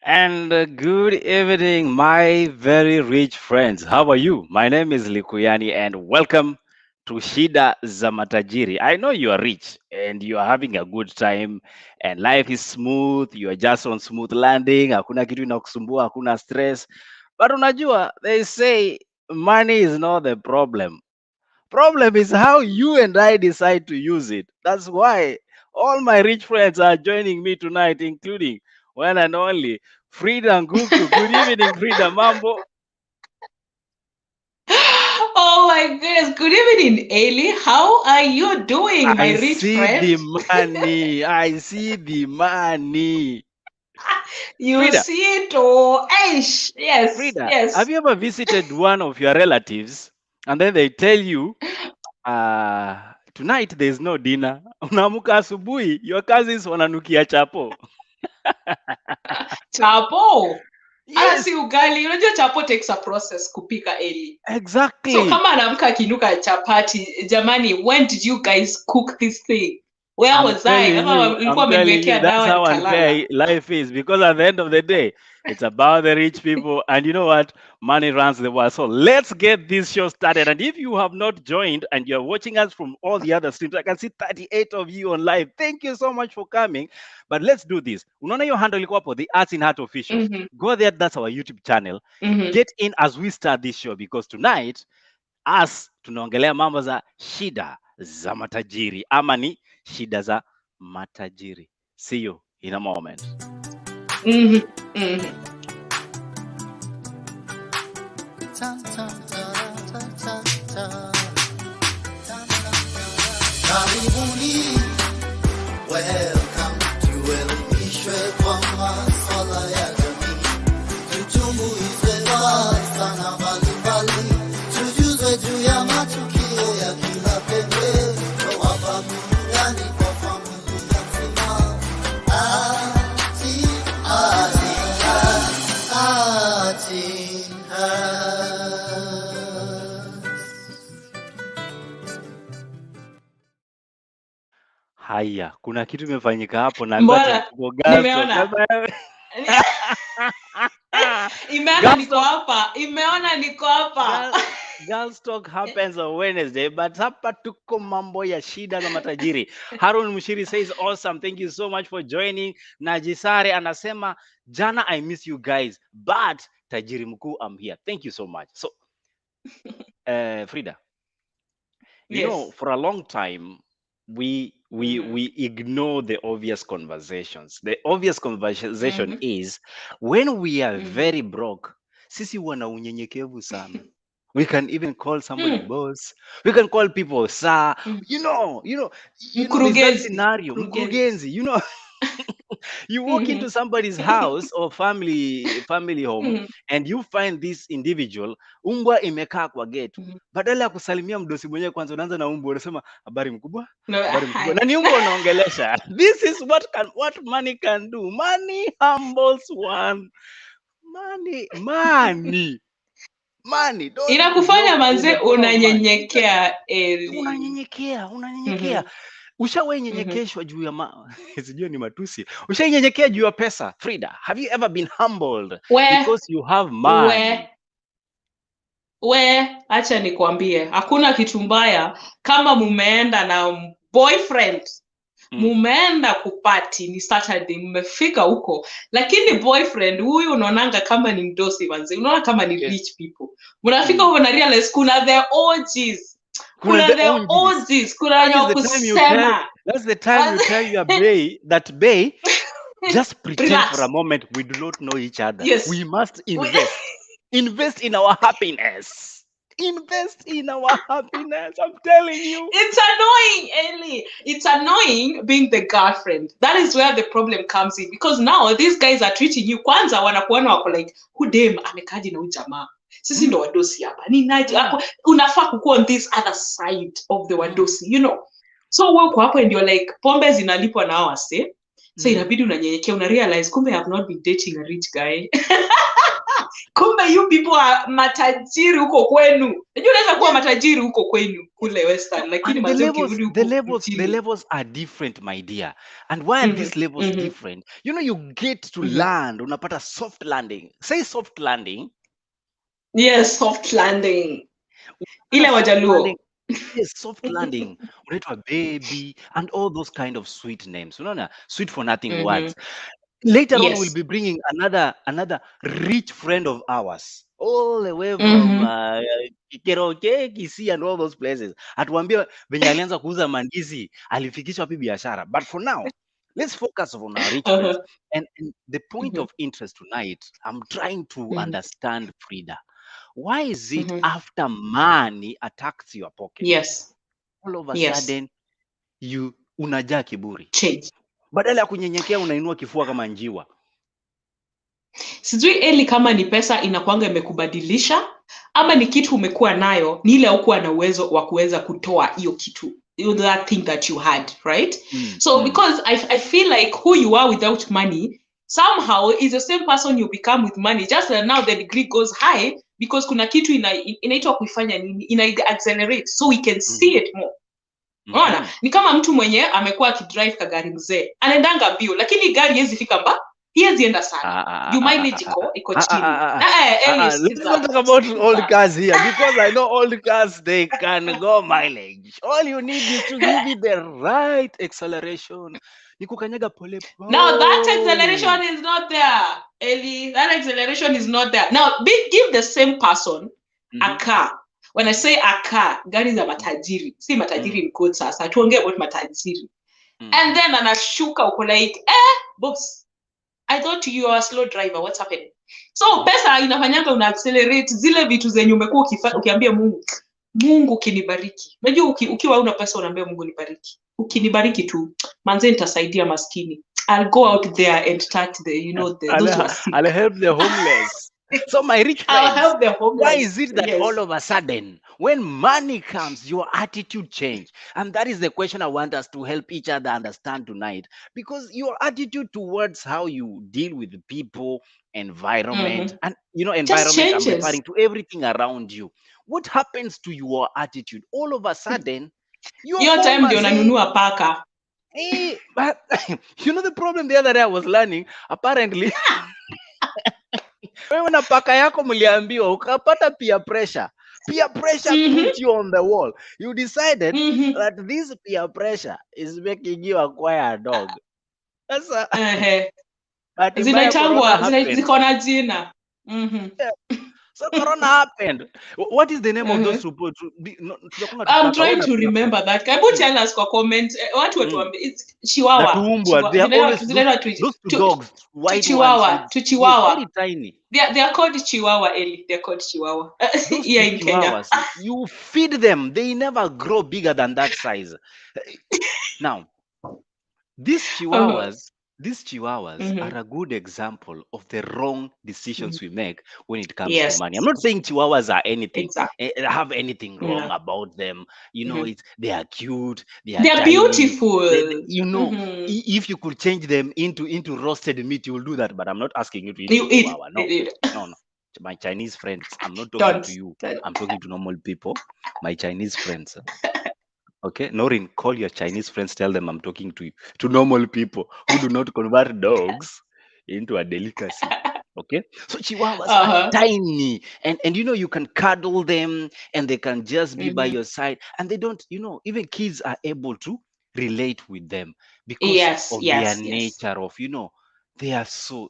And good evening, my very rich friends. How are you? My name is Likuyani, and welcome to Shida za Matajiri. I know you are rich and you are having a good time, and life is smooth. You are just on smooth landing. Hakuna kitu inakusumbua, hakuna stress. But unajua, they say money is not the problem. Problem is how you and I decide to use it. That's why all my rich friends are joining me tonight, including one and only Frida Nguku. Good evening, Frida Mambo. Oh my goodness. Good evening, Eli. How are you doing, my rich friend? The money. I see the money. You Frida, see it, oh, yes, Frida, yes. have you ever visited one of your relatives and then they tell you, tonight there's no dinner. Unaamka asubuhi, your cousins wananukia chapo. Chapo. Yes. Si ugali. Unajua chapo takes a process kupika, Eli. Exactly. So kama anamka akinuka chapati, jamani, when did you guys cook this thing? Where was I? I'm telling you, that's how unfair life is. Because at the end of the day, it's about the rich people. And you know what? Money runs the world. So let's get this show started. And if you have not joined and you're watching us from all the other streams, I can see 38 of you on live. Thank you so much for coming. But let's do this. Unaona your handle liko hapo, TheArtsinHeart official. Go there. That's our YouTube channel. Get in as we start this show. Because tonight, us tunaongelea mambo za shida za matajiri ama ni shida za matajiri. See you in a moment. Karibuni, welcome tuelimishwe kwa masuala ya jamii, tutumbuizwe sana mbalimbali, tujuzwe juu ya matukio ya kila pembe, wawapa burudani kwa familia nzima. Haya, kuna kitu imefanyika hapo na nimeona. Imeona niko hapa. Girls Talk happens on Wednesday, but hapa tuko mambo ya shida za matajiri. Harun Mushiri says awesome. Thank you so much for joining. Najisare anasema jana I miss you guys, but tajiri mkuu I'm here. Thank you so much. So Frida, you know, for a long time we ignore the obvious conversations. The obvious conversation is when we are very broke, sisi wana unyenyekevu sana. We can even call somebody boss. We can call people sir. You know that scenario. Mkurugenzi, you know. You walk into somebody's house or family home and you find this individual, umbwa imekaa kwa gate. Badala ya kusalimia mdosi mwenyewe kwanza unaanza na umbwa unasema habari mkubwa. Habari mkubwa. Na ni umbwa unaongelesha. This is what money can do. Money humbles one. Money. Inakufanya manze unanyenyekea. Unanyenyekea. Ushawahi nyenyekeshwa juu ya sijui ni matusi. Ushainyenyekea juu ya pesa, Frida? Have you ever been humbled because you have money? Acha nikwambie, hakuna kitu mbaya kama mumeenda na boyfriend. Mumeenda kupati ni Saturday, mmefika huko, lakini boyfriend huyu unaonanga kama ni mdosi manze, unaona kama ni rich people. Mnafika huko na realize kuna the OGs. That's the time you tell your bae that bae, just pretend relax. For a moment we do not know each other. Yes. We must invest in our happiness. Invest in our happiness. I'm telling you. It's annoying, Eli. It's annoying being the girlfriend. That is where the problem comes in, because now these guys are treating you. Kwanza wanakuona wako like, who dem amekaji na ujamaa. Sisi ndo wadosi hapa. Unafaa kukuwa on this other side of the wadosi, you know. So wako hapo and you're like, pombe zinalipwa na hawa wase. So inabidi unanyenyekea, una realize kumbe I have not been dating a rich guy. Kumbe you people are matajiri huko kwenu. Unajua unaweza kuwa matajiri huko kwenu kule Western, lakini And the manze levels, ukirudi the huko levels, the mjini. levels are different, my dear. And why are these levels different? You know, you get to land, unapata soft landing. Say soft landing. Yes, soft landing. Ile Soft landing. Wajaluo. Yes, soft landing. Unaitwa baby and all those kind of sweet names. Unaona, sweet for nothing words. Later on, we'll Yes. be bringing another rich friend of ours, all the way from Keroke, Kisii and all those places. Atuambia venye alianza kuuza mandizi, alifikisha wapi biashara. But for now, let's focus on our rich friends. And the point of interest tonight, I'm trying to understand, Frida. Why is it after money attacks your pocket, Yes. all of a Yes. sudden you unajaa kiburi? Change. Badala ya kunyenyekea unainua kifua kama njiwa. Sijui Eli kama ni pesa inakuanga imekubadilisha ama ni kitu umekuwa nayo ni ile haukuwa na uwezo wa kuweza kutoa hiyo kitu, that thing that you had, right? So because I feel like who you are without money somehow is the same person you become with money, just that now the degree goes high because kuna kitu inaitwa kuifanya nini, ina accelerate so we can see it more. Unaona? Ni kama mtu mwenye amekuwa akidrive kagari mzee anaendanga mbio lakini gari haiwezi fika hiezi enda sana. You mileage iko chini. Let's not talk about old cars here because I know old cars they can go mileage. All you need is to give it the right acceleration. Ni kukanyaga pole pole. Now that acceleration is not there, Eli. That acceleration is not there. Now give the same person a car. When I say a car, gari za matajiri. Si matajiri in quotes sasa. Tuongee about matajiri. And then anashuka uko like, boss, I thought you are a slow driver. What's happening? So pesa inafanyanga una accelerate zile vitu zenye umekuwa ukiambia Mungu ukinibariki. Unajua ukiwa una pesa unaambia Mungu nibariki. Ukinibariki tu, manze nitasaidia maskini. I'll go out there and touch the those who are sick. I'll help the homeless. So my rich friends, I'll help the homeless. why is it that all of a sudden when money comes your attitude change? And that is the question I want us to help each other understand tonight, because your attitude towards how you deal with people, environment, and environment, I'm referring to everything around you. What happens to your attitude? All of a sudden your time ndio unanunua paka. But the problem the other day I was learning, apparently wewe na paka yako mliambiwa ukapata peer pressure put you on the wall. You decided that this peer pressure is making you acquire a dog. That's zinaitangwa ziko na jina. So Corona happened. What is the name of those reports? I'm trying to remember that. Can you tell us kwa comment? Watu watuambie. It's Chihuahua. They are always those two dogs. White Chihuahua. Chihuahua. Very tiny. They are called Chihuahua, Eli. They're called Chihuahua. Here in Kenya. You feed them. They never grow bigger than that size. Now, these Chihuahuas are a good example of the wrong decisions we make when it comes to money. I'm not saying Chihuahuas are anything, have anything wrong about them. They are cute. They are beautiful. If you could change them into roasted meat, you will do that. But I'm not asking you to eat Chihuahua. No. My Chinese friends, I'm not talking to you. I'm talking to normal people. My Chinese friends. Okay, Norin, call your Chinese friends, tell them I'm talking to normal people who do not convert dogs into a delicacy. Okay, so Chihuahuas are tiny, and you can cuddle them, and they can just be by your side, and they don't, even kids are able to relate with them because of their nature of, they are so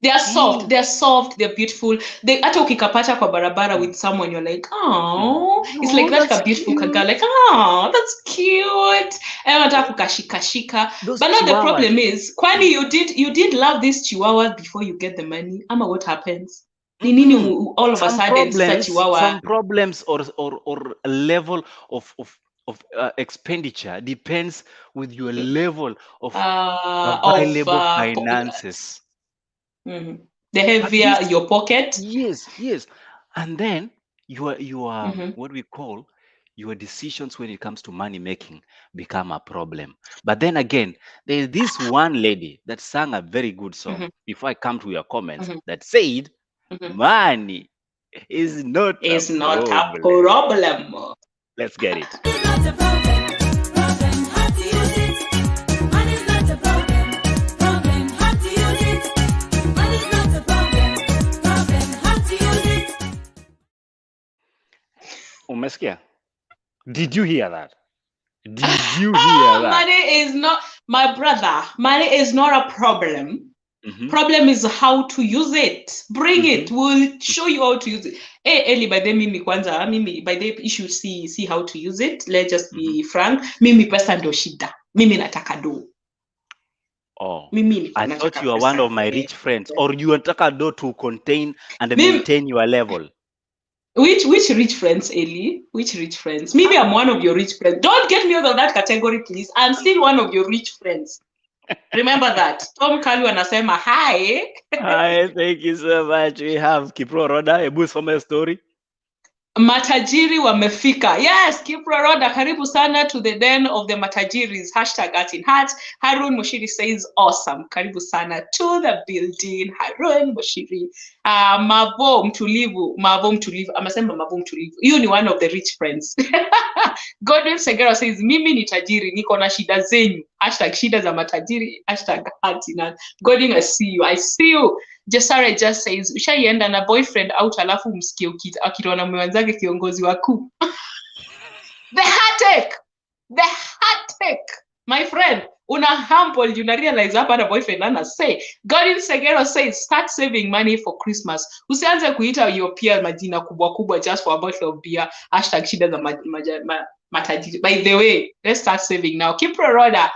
they are soft, they're beautiful. They hata ukikapata kwa barabara with someone, you're like, oh, it's like that beautiful girl, like, oh, that's cute. And nataka kukashika. But now the problem is, kwani you did love this Chihuahua before you get the money? Ama what happens? All of a sudden Chihuahua. Some problems or a level of expenditure depends with your level of available finances. The heavier your pocket. Yes. And then your what we call your decisions when it comes to money making become a problem. But then again, there is this one lady that sang a very good song before I come to your comments that said, money is not a problem. Let's get it. It's not a problem, how to use it. Money's not a problem, how to use it. Money's not a problem, how to use it. Umesikia? Did you hear that? Did you hear that? Money is not, my brother, money is not a problem. Problem is how to use it. Bring it. We'll show you how to use it. Hey, Eli, by the mimi kwanza, mimi by the issue see how to use it. Let's just be frank. Mimi pesa ndo shida. Mimi nataka do. Oh, Mimi I thought you are one of my rich friends, or you nataka do to contain and maintain your level. Which rich friends, Eli? Which rich friends? Maybe I'm one of your rich friends. Don't get me out of that category, please. I'm still one of your rich friends. Remember that. Tom Kalu anasema hi. Hi, thank you so much. We have Kipro Roda, a boost from a story. Matajiri wamefika. Yes, Kipro Roda, karibu sana to the den of the Matajiris. #ArtsinHeart. Harun Moshiri says awesome. Karibu sana to the building. Harun Moshiri. Mavo mtulivu. Amasema Mavo mtulivu. You ni one of the rich friends. Godwin Segera says mimi ni tajiri, niko na shida zenyu. #shida za matajiri. #ArtsinHeart. Godwin, I see you. Jesare just says ushaienda na boyfriend out alafu msikie akitona mwenzake kiongozi wakuu. The heartache, my friend. Una humble, you realize hapa na boyfriend ana say. Godin Segero says start saving money for Christmas. Usianze kuita your peer majina kubwa just for a bottle of beer. #shida za matajiri. By the way, let's start saving now. Kipro Roda.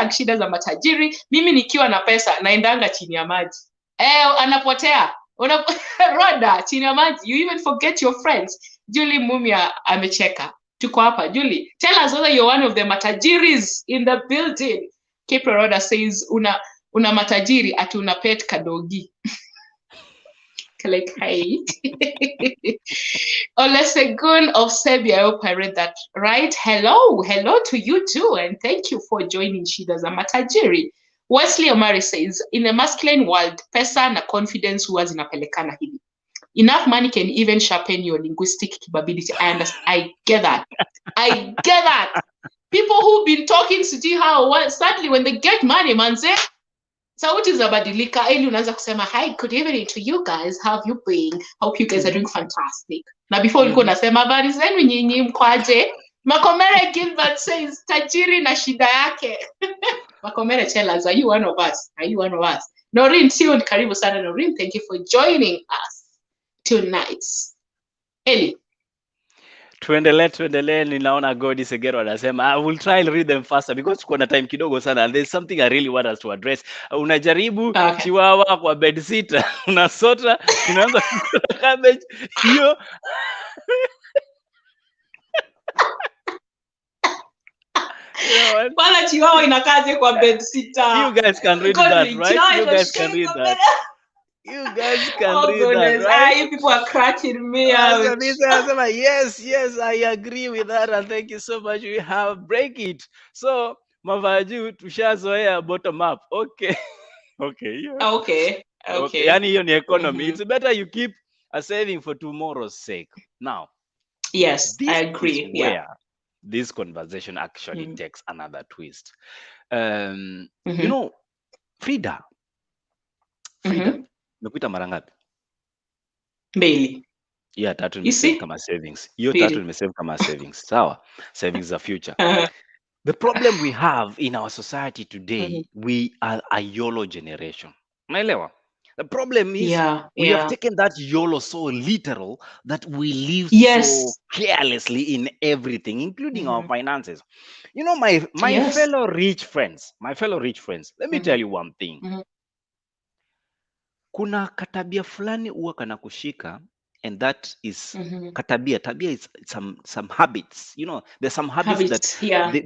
#shida za matajiri. Mimi nikiwa na pesa naendanga chini ya maji. Anapotea. Roda, chini ya maji. You even forget your friends. Julie Mumia amecheka. Tuko hapa. Julie, tell us whether you're one of the matajiris in the building. Kipro Roda says, una matajiri ati una pet kadogi. Like, hey. Olesegun of Serbia, I hope I read that right. Hello to you too, and thank you for joining Shida za Matajiri. Wesley Omari says, in a masculine world, pesa na confidence huwa zinapelekana hivi. Enough money can even sharpen your linguistic capability. I get that. People who've been talking to how sadly when they get money, man, say, sauti za badilika. Eli unaanza kusema, hi, good evening to you guys. How have you been? Hope you guys are doing fantastic. Na before ulikuwa unasema, habari zenu nyinyi mkwaje? Makomere Gilbert says, tajiri na shida yake. Makomere, tell us, are you one of us? Noreen Sion, karibu sana Noreen. Thank you for joining us tonight. Eli. Tuendelee. Ninaona Godi Segero anasema I will try and read them faster because tuko na time kidogo sana and there's something I really want us to address. Unajaribu chiwawa kwa bedsitter, unasota, unaanza kukula cabbage. Hiyo Bala chiwawa inakaje kwa bedsitter. You guys can read that, right? You guys can read that. Right? You people are cracking me out. Yes, I agree with that, and thank you so much. We have break it. So, Mavaju, tushazoea bottom up. Okay. Yani hiyo ni economy. It's better you keep a saving for tomorrow's sake. Now, yes, I agree. Where this conversation actually takes another twist. You know, Frida. Nimekuita mara ngapi? Mbili. Yeah, tatu nimesave kama savings. Hiyo tatu nimesave kama savings. Sawa. Savings za future. The problem we have in our society today, we are a YOLO generation. Unaelewa? The problem is we have taken that YOLO so literal that we live so carelessly in everything, including our finances. You know, my fellow rich friends, let me tell you one thing. Kuna katabia fulani huwa kana kushika, and that is katabia. Tabia is some habits. You know, there's some habits that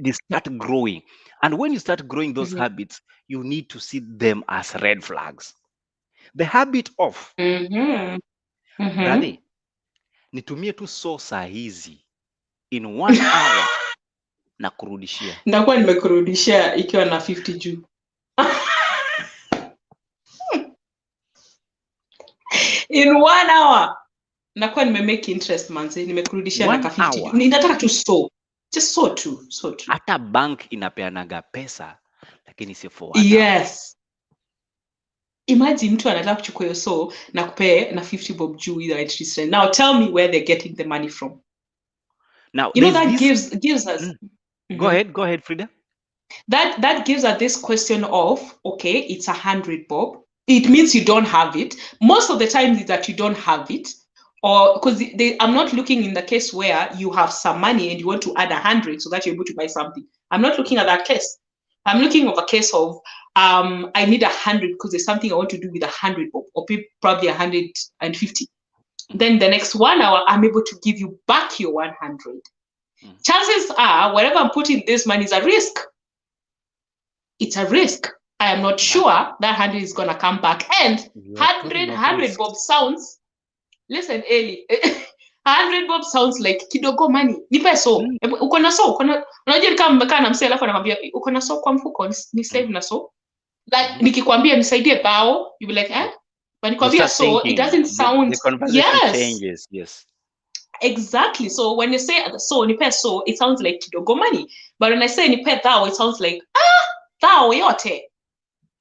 they start growing. And when you start growing those habits, you need to see them as red flags. The habit of Brother, nitumie tu so saa hizi in 1 hour na kurudishia. Ndakuwa nimekurudishia ikiwa na 50 juu. in 1 hour nakuwa nimemake interest manzi, nimekurudishia na 1 ka 50. hour. Ninataka tu so just so tu. Hata bank inapeanaga pesa lakini si for 1 hour. Yes. Imagine mtu anataka kuchukua hiyo so na kupea na 50 bob juu either interest rate. Now tell me where they're getting the money from. Now, You know there's that this- gives us Go ahead, Frida. that gives us this question of, okay, it's 100 bob. It means you don't have it. Most of the time is that you don't have it, or because I'm not looking in the case where you have some money and you want to add 100 so that you're able to buy something. I'm not looking at that case. I'm looking of a case of I need 100 because there's something I want to do with 100 bob, or probably 150. Then the next 1 hour, I'm able to give you back your 100. Chances are, wherever I'm putting this money is a risk. It's a risk. I am not sure that 100 is going to come back. And You are putting 100 risk. bob sounds, listen, Eli, 100 bob sounds like kidogo money. Nipe so. Uko na so. Unajua ni kama mmekaa na msee alafu anakwambia uko na so kwa mfuko, ni save na so. Like nikikwambia nisaidie bao, you be like, eh? But nikwambia start so, thinking. it doesn't sound, The conversation yes. changes. Yes. Exactly. So when you say so, nipe so, it sounds like kidogo money. But when I say nipe thou, it sounds like thou yote.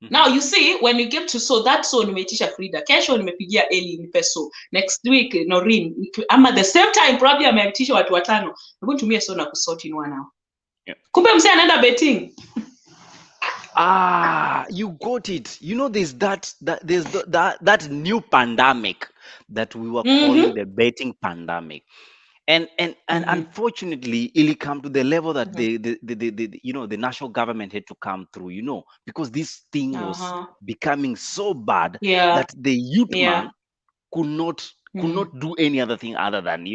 Now you see, when you get to so, that so nimeitisha Frida. Kesho nimepigia Eli nipe so. Next week Noreen. I'm at the same time probably ameitisha watu watano. I'm going to me so na kusort in 1 hour. Yeah. Kumbe mse anaenda betting. You got it. You know, there's that new pandemic that we were calling the betting pandemic, and unfortunately, it come to the level that the national government had to come through. You know, because this thing was becoming so bad that the youth man could not do any other thing other than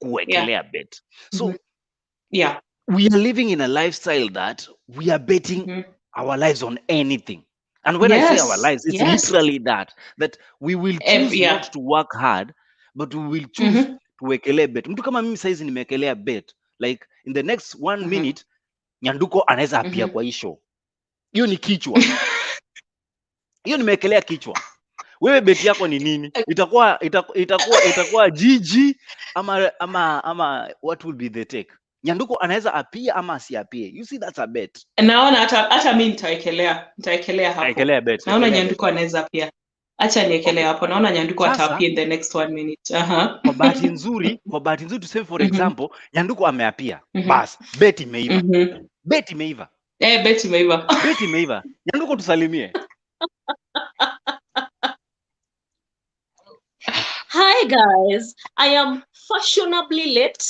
kuwekelea bet. So we are living in a lifestyle that we are betting our lives on anything. And when I say our lives, it's literally that we will choose not to work hard, but we will choose to wekelea bet. Mtu kama mimi saizi nimewekelea bet. Like in the next 1 minute, Nyanduko anaweza apia kwa hii show. Hiyo ni kichwa. Hiyo nimewekelea kichwa. Wewe beti yako ni nini? Itakuwa GG ama what will be the take? Nyanduko anaweza apia ama asiapie. You see, that's a bet. Naona hata mimi nitawekelea hapo. Nitawekelea bet. Naona Nyanduko anaweza pia. Acha niekelea hapo. Naona Nyanduko atapia in the next 1 minute. Kwa bahati nzuri tuseme for example, Nyanduko ameapia. Bas, bet imeiva. Bet imeiva. Bet imeiva. Bet imeiva. Nyanduko tusalimie. Hi guys, I am fashionably late,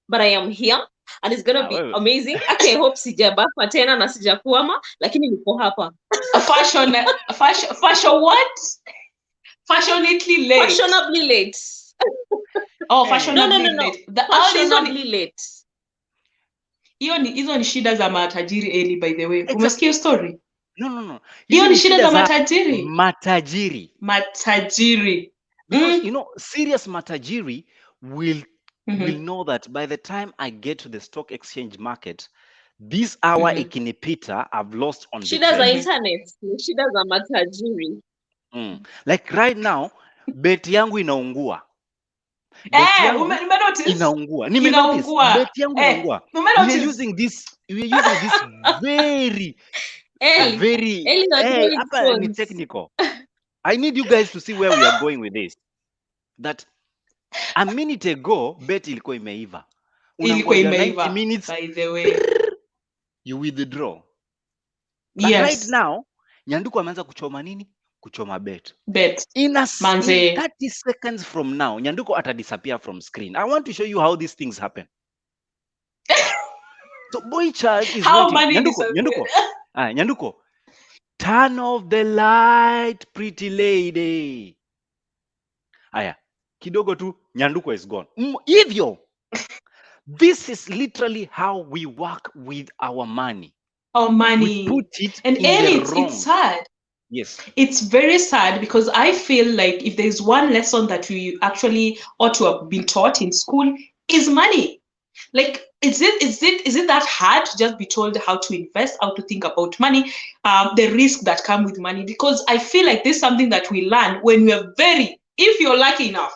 but I am here and it's gonna be amazing. Okay, I hope sijabakwa tena na sijakwama, lakini niko hapa. Fashion what? Fashionably late. Fashionably late. Oh, fashionably late. Fashionably late. Hizo ni shida za matajiri Eli, by the way. Umesikia story? No. Hiyo ni shida za matajiri. Matajiri. Because serious matajiri will know that by the time I get to the stock exchange market, this hour ikinipita, I've lost on the shida za internet, shida za matajiri. Like right now, bet yangu inaungua. Inaungua. Bet yangu inaungua. We are using this very technical. I need you guys to see where we are going with this. That a minute ago, bet ilikuwa imeiva. Ilikuwa imeiva, 90 minutes, by the way. You withdraw. But right now, Nyanduko ameanza kuchoma nini? Kuchoma bet. In 30 seconds from now, Nyanduko atadisappear from screen. I want to show you how these things happen. So boy child is waiting. Nyanduko. Turn off the light, pretty lady. Aya, kidogo tu, Nyanduko is gone. Hivyo. This is literally how we work with our money. Our money. We put it and in the wrong. It's sad. Yes. It's very sad because I feel like if there's one lesson that we actually ought to have been taught in school is money. Like, is it that hard to just be told how to invest, how to think about money, the risk that come with money? Because I feel like this is something that we learn when we are very, if you're lucky enough,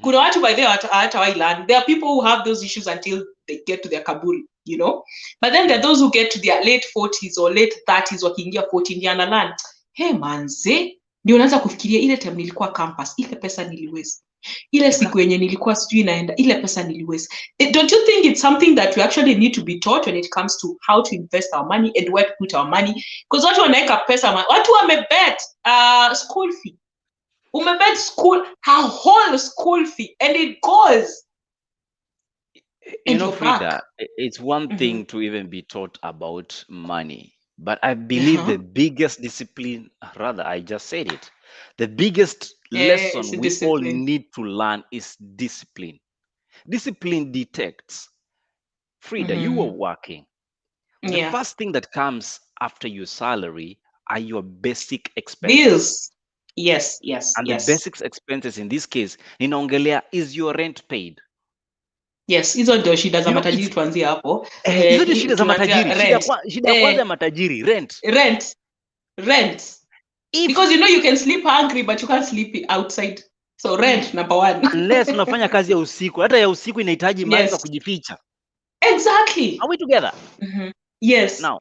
kuna watu by the way hawatawahi learn. There are people who have those issues until they get to their kaburi, you know. But then there are those who get to their late 40s or late 30s wakiingia 40 ndio ana learn. Hey manze, ndio unaanza kufikiria ile time nilikuwa campus, ile pesa niliweza. Ile siku yenye nilikuwa sijui naenda, ile pesa niliweza. Don't you think it's something that we actually need to be taught when it comes to how to invest our money and where to put our money? Because watu wanaweka pesa, watu wamebet school fee. Umebet school, her whole school fee, and it goes. You know, Frida, it's one thing to even be taught about money, but I believe the biggest discipline, rather, I just said it, the biggest lesson we all need to learn is discipline. Discipline detects. Frida, you are working. The first thing that comes after your salary are your basic expenses. Yes. And the basic expenses in this case, ninaongelea, is your rent paid? Yes, hizo ndio shida za matajiri tuanzie hapo. Hizo ndio shida za matajiri. Shida ya kwanza ya matajiri, rent. Because you know you can sleep hungry but you can't sleep outside. So rent number one. Unless unafanya kazi ya usiku. Hata ya usiku inahitaji mahali pa kujificha. Exactly. Are we together? Yes. Now,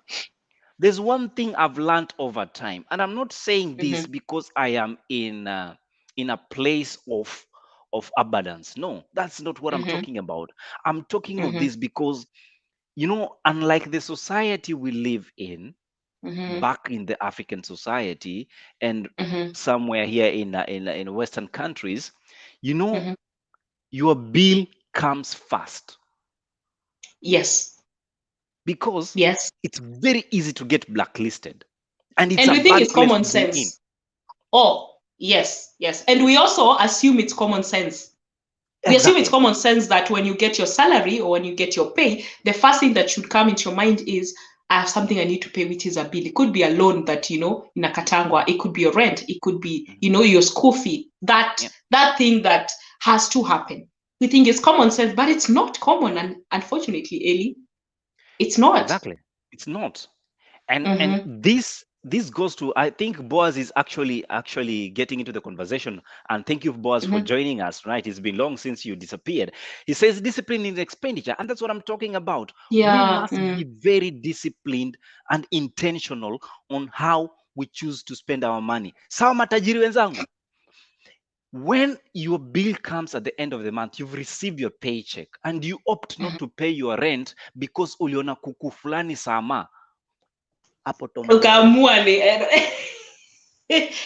there's one thing I've learned over time, and I'm not saying this because I am in a place of abundance. No, that's not what I'm talking about. I'm talking of this because, you know, unlike the society we live in, back in the African society and somewhere here in Western countries, you know, your bill comes first. Yes. Because it's very easy to get blacklisted. And we think it's common sense. Oh, yes. And we also assume it's common sense. We assume it's common sense that when you get your salary or when you get your pay, the first thing that should come into your mind is, I have something I need to pay, which is a bill. It could be a loan that, you know, in a katangwa. It could be your rent. It could be, you know, your school fee. That thing that has to happen. We think it's common sense, but it's not common. And unfortunately, Eli, it's not. Exactly. It's not. And this goes to, I think Boaz is actually getting into the conversation. And thank you, Boaz, for joining us, right? It's been long since you disappeared. He says discipline in expenditure. And that's what I'm talking about. Yeah. We must be very disciplined and intentional on how we choose to spend our money. Sawa matajiri wenzangu. When your bill comes at the end of the month, you've received your paycheck and you opt not to pay your rent because uliona kuku fulani sama. Ukaamua ni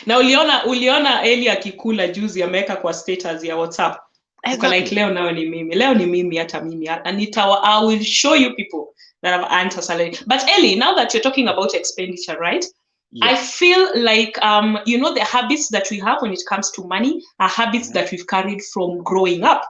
na uliona Eli akikula juzi ameweka kwa status ya WhatsApp. Like leo nao ni mimi. Leo ni mimi hata mimi. And I will show you people that have earned salary. But Eli, now that you're talking about expenditure, right? I feel like, you know, the habits that we have when it comes to money are habits that we've carried from growing up.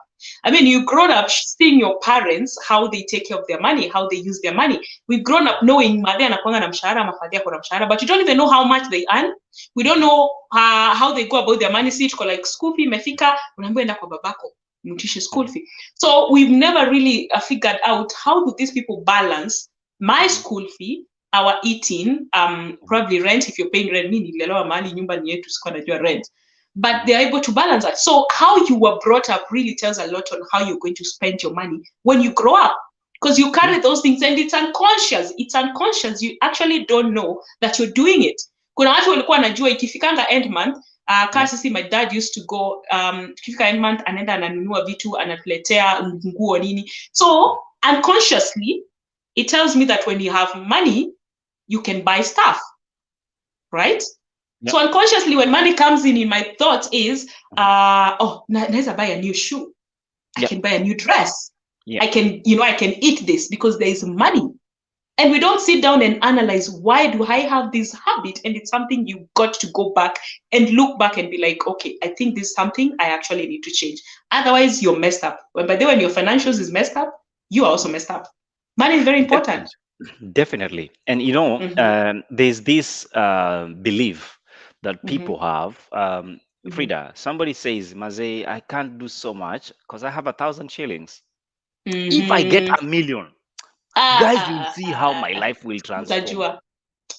I mean, you've grown up seeing your parents, how they take care of their money, how they use their money. We've grown up knowing madhe anakuanga na mshahara, mafadhi ako na mshahara, but you don't even know how much they earn. We don't know how they go about their money. See, tuko like school fee imefika, unaambiwa enda kwa babako, mtishe school fee. So we've never really figured out how do these people balance my school fee, our eating, probably rent, if you're paying rent, nilelewa mahali nyumba ni yetu, sikuwa najua rent. But they're able to balance that. So how you were brought up really tells a lot on how you're going to spend your money when you grow up. Because you carry those things and it's unconscious. It's unconscious. You actually don't know that you're doing it. Kuna watu walikuwa wanajua ikifikanga end month, kasi my dad used to go, ikifika end month, anaenda ananunua vitu, anatuletea nguo nini. So unconsciously, it tells me that when you have money, you can buy stuff, right? Yep. So unconsciously, when money comes in my thought is, naeza buy a new shoe. I can buy a new dress. I can, you know, I can eat this because there is money. And we don't sit down and analyze, why do I have this habit? And it's something you got to go back and look back and be like, okay, I think this is something I actually need to change. Otherwise, you're messed up. When your financials is messed up, you are also messed up. Money is very important. Definitely. And, you know, there's this belief that people have. Frida, somebody says, Maze, I can't do so much because I have 1,000 shillings. If I get 1 million, guys, you'll see how my life will transform.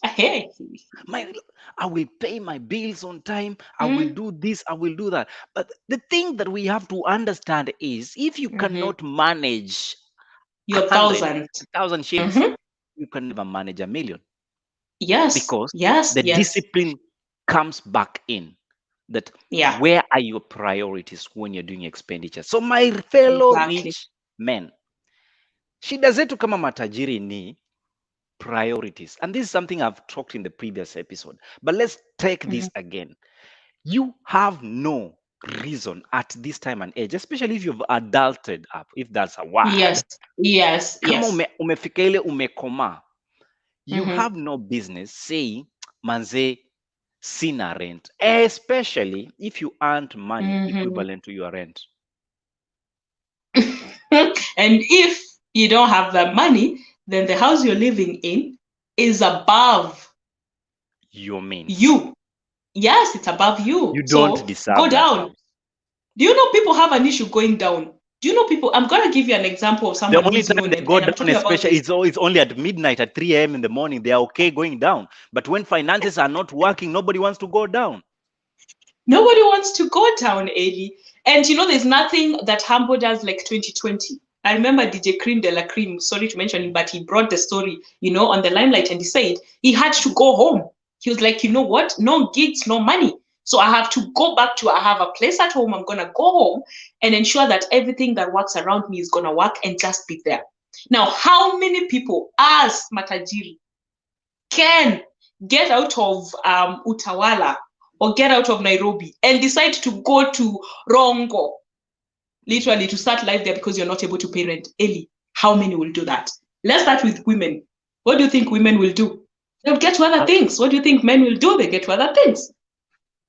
Hey. I will pay my bills on time. I will do this. I will do that. But the thing that we have to understand is, if you cannot manage Your 100,000 1,000. shillings, you can never manage a million, Yes. because Yes. the Yes. discipline comes back in. That Yeah. where are your priorities when you're doing expenditure? So my fellow Exactly. rich men, shida zetu kama matajiri ni priorities, and this is something I've talked in the previous episode, but let's take this again. You have no reason at this time and age, especially if you've adulted up, if that's a word. Yes. Yes. Kama Yes. umefika ile umekoma, you have no business saying manze sina rent, especially if you earned money equivalent to your rent. And if you don't have that money, then the house you're living in is above Your means. you. Yes, it's above you. You So don't deserve go that down. house. Do you know people have an issue going down? Do you know people? I'm going to give you an example of The someone only who's time known, they and go I'm down, talking about especially, this. it's only at midnight, at 3 a.m. in the morning. They are okay going down. But when finances are not working, nobody wants to go down. Nobody wants to go down, Eli. And you know, there's nothing that humbled us like 2020. I remember DJ Cream de la Cream, sorry to mention him, but he brought the story, you know, on the limelight, and he said he had to go home. He was like, you know what? No gigs, no money. So I have to go back to, I have a place at home. I'm going to go home and ensure that everything that works around me is going to work and just be there. Now, how many people, as Matajiri, can get out of Utawala or get out of Nairobi and decide to go to Rongo, literally to start life there because you're not able to pay rent? Eli, how many will do that? Let's start with women. What do you think women will do? They'll get to other things. What do you think men will do? They get to other things.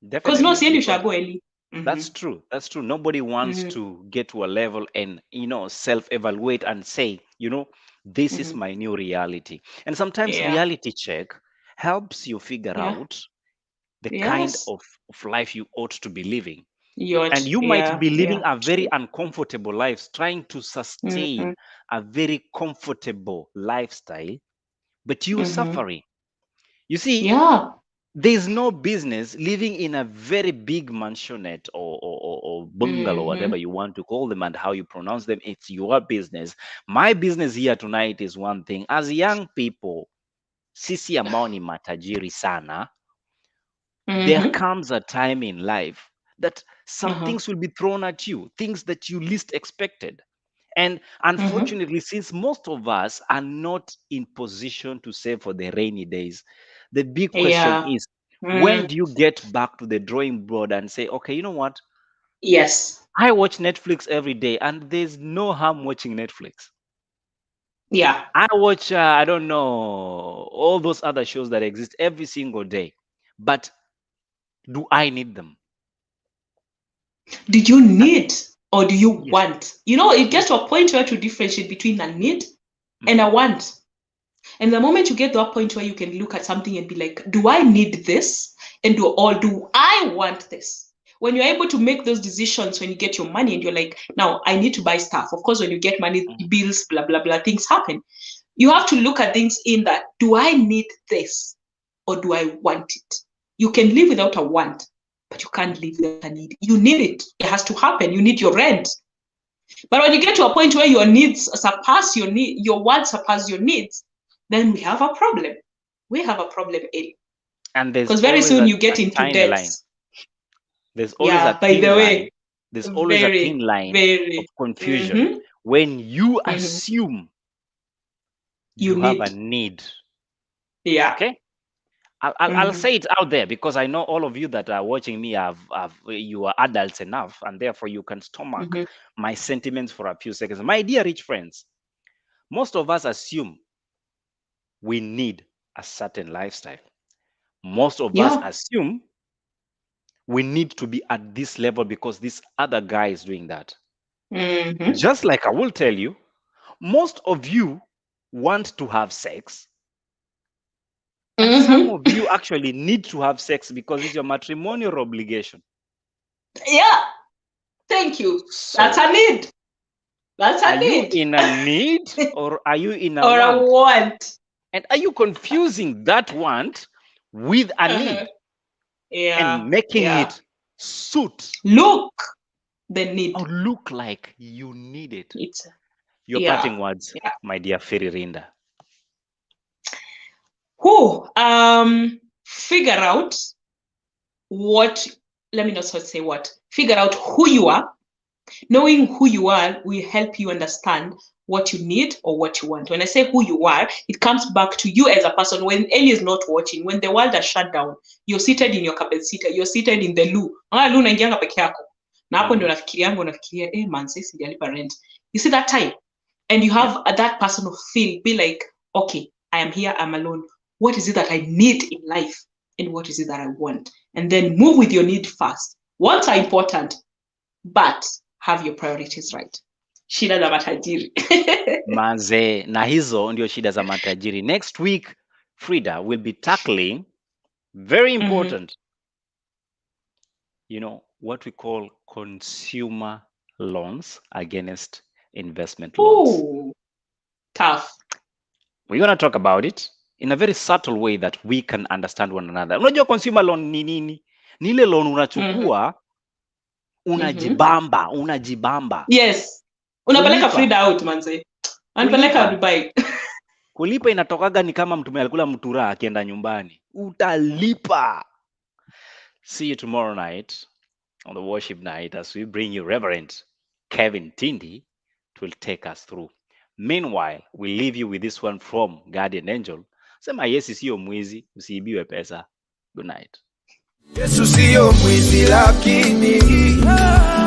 Because no, Definitely. siendi ushago, Eli. That's true. That's true. Nobody wants to get to a level and, self-evaluate and say, this is my new reality. And sometimes reality check helps you figure out the kind of life you ought to be living. And you might be living a very uncomfortable life, trying to sustain a very comfortable lifestyle, but you're suffering. You see, there's no business living in a very big mansionette or bungalow, whatever you want to call them and how you pronounce them. It's your business. My business here tonight is one thing. As young people, sisi ambao ni matajiri sana, there comes a time in life that some things will be thrown at you, things that you least expected. And unfortunately, since most of us are not in position to save for the rainy days, the big question is, when do you get back to the drawing board and say, okay, you know what? Yes. I watch Netflix every day, and there's no harm watching Netflix. Yeah. I watch, I don't know, all those other shows that exist every single day. But do I need them? Do you need or do you want? You know, it gets to a point where to differentiate between a need and a want. And the moment you get to a point where you can look at something and be like, do I need this? And do I want this? When you're able to make those decisions, when you get your money and you're like, now I need to buy stuff. Of course, when you get money, bills, blah, blah, blah, things happen. You have to look at things in that, do I need this or do I want it? You can live without a want, but you can't live without a need. You need it. It has to happen. You need your rent. But when you get to a point where your needs surpass your need, your wants surpass your needs, then we have a problem. We have a problem, Eli. And because very soon you get into debt. Line. There's always a thin line. There's always a thin line of confusion when you assume you have a need. Yeah. Okay. I'll say it out there because I know all of you that are watching me you are adults enough, and therefore you can stomach my sentiments for a few seconds. My dear rich friends, most of us assume we need a certain lifestyle. Most of us assume we need to be at this level because this other guy is doing that. Just like I will tell you, most of you want to have sex. And some of you actually need to have sex because it's your matrimonial obligation. Yeah. Thank you. So, that's a need. That's a need. Are you in a need or are you in a want? And are you confusing that want with a need Yeah. and making yeah. it suit Look the need. or look like you need it? It's Your yeah. parting words, Yeah. my dear Fairy Rinda. Who figure out what, let me not say what, figure out who you are. Knowing who you are will help you understand what you need or what you want. When I say who you are, it comes back to you as a person. When Eli is not watching, when the world has shut down, you're seated in your carpet seater, you're seated in the loo. Loo unaingianga peke yako. Na hapo ndio unafikiria man, sasa sijalipa rent. You see that time? And you have that person of feel, be like, okay, I am here, I'm alone. What is it that I need in life? And what is it that I want? And then move with your need first. Wants are important, but have your priorities right. Shida za matajiri. Manze, na hizo ndio shida za matajiri. Next week, Frida will be tackling very important, you know, what we call consumer loans against investment loans. Ooh, tough. We're going to talk about it in a very subtle way that we can understand one another. Unajua consumer loan ni nini? Ni ile loan unachukua, unajibamba. Yes. Unapeleka Kulipa. Frida out, manze. Unapeleka Dubai. Kulipa inatokaga ni kama mtu alikula mtura akienda nyumbani. Utalipa. See you tomorrow night on the worship night as we bring you Reverend Kevin Tindi will take us through. Meanwhile, we leave you with this one from Guardian Angel. Sema Yesu sio mwizi, usiibiwe pesa. Good night. Yesu sio mwizi lakini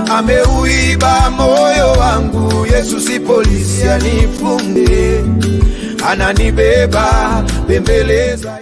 ameuiba moyo wangu. Yesu si polisi anifunge, ananibeba bembeleza.